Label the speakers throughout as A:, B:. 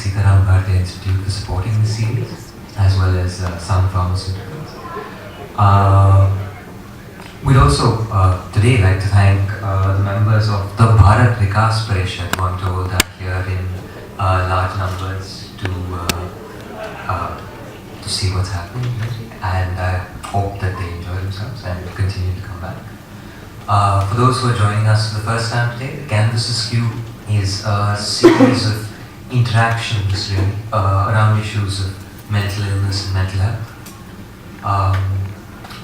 A: Sitaram Bharti Institute for supporting the series, as well as Sun Pharmaceuticals. We'd also today like to thank the members of the Bharat Vikas Parishad, who I'm told are here in large numbers to see what's happening, and I hope that they enjoy themselves and will continue to come back. For those who are joining us for the first time today, the Canvas Askew is a series of interactions really, around issues of mental illness and mental health.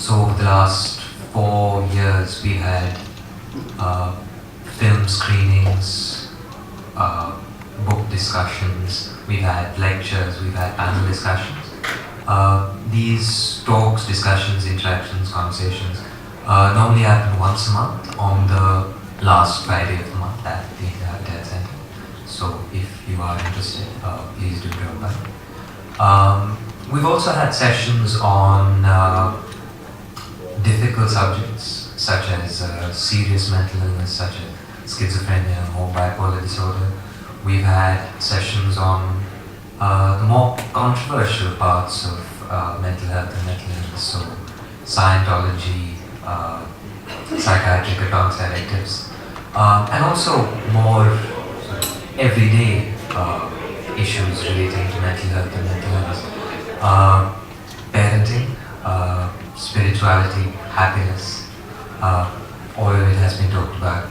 A: So over the last 4 years we had film screenings, book discussions, we've had lectures, we've had panel discussions. These talks, discussions, interactions, conversations normally happen once a month on the last Friday of the month at the Habitat Center. So if you are interested, please do drop by. We've also had sessions on difficult subjects such as serious mental illness such as schizophrenia or bipolar disorder. We've had sessions on the more controversial parts of mental health and mental illness, so Scientology, psychiatric advance directives, and also more sort of everyday issues relating to mental health and mental illness. Parenting, spirituality, happiness, all of it has been talked about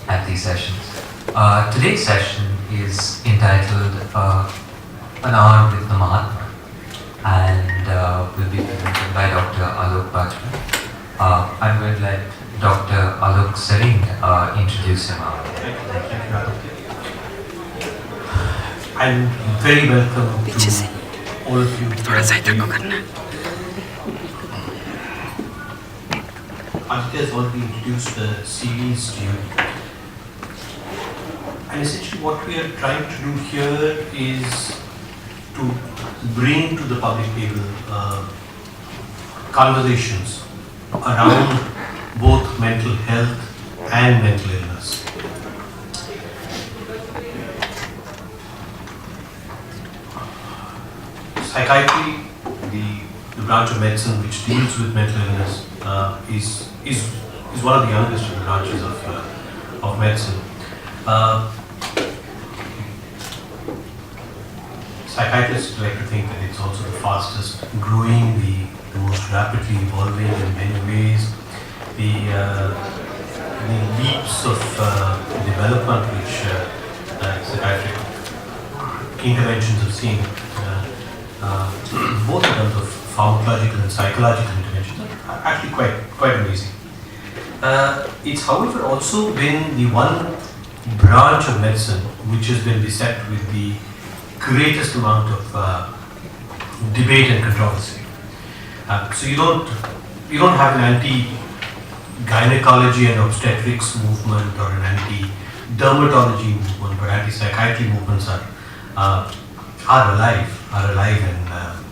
A: at these sessions. Today's session is entitled An Hour with the Mahatma, and will be presented by Dr.Alok Bajpai. I'm going to let Dr. Alok Sering introduce him.
B: I'm very welcome to all of you. Aditya has already introduced the series to you. And essentially what we are trying to do here is to bring to the public table conversations around both mental health and mental illness. Psychiatry, the branch of medicine which deals with mental illness, is one of the youngest of the branches of medicine. Psychiatrists like to think that it's also the fastest growing, the most rapidly evolving in many ways. The leaps of development which psychiatric interventions have seen, both in terms of pharmacological and psychological interventions, are actually quite amazing. It's however also been the one branch of medicine which has been beset with the greatest amount of debate and controversy. So you don't have an anti-gynecology and obstetrics movement or an anti-dermatology movement, but anti-psychiatry movements are alive and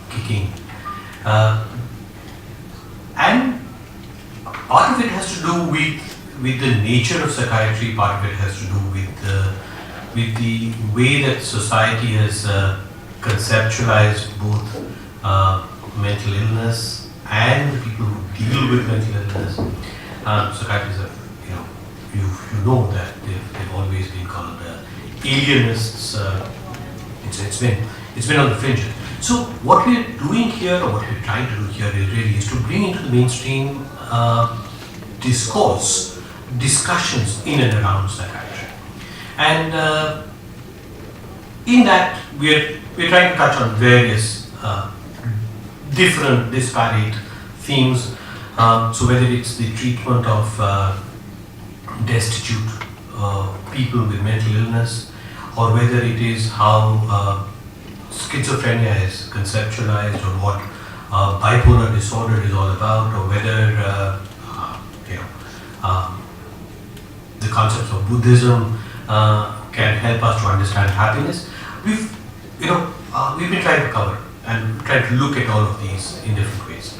B: kicking. And part of it has to do with the nature of psychiatry, part of it has to do with the way that society has conceptualized both mental illness and the people who deal with mental illness. Psychiatrists have, you know that they've always been called alienists. It's been on the fringe. So what we're doing here, or what we're trying to do here, is to bring into the mainstream discussions in and around psychiatry. And in that, we're trying to touch on various different disparate themes. So whether it's the treatment of destitute people with mental illness, or whether it is how schizophrenia is conceptualized, or what bipolar disorder is all about, or whether the concepts of Buddhism can help us to understand happiness. We've been trying to cover and trying to look at all of these in different ways.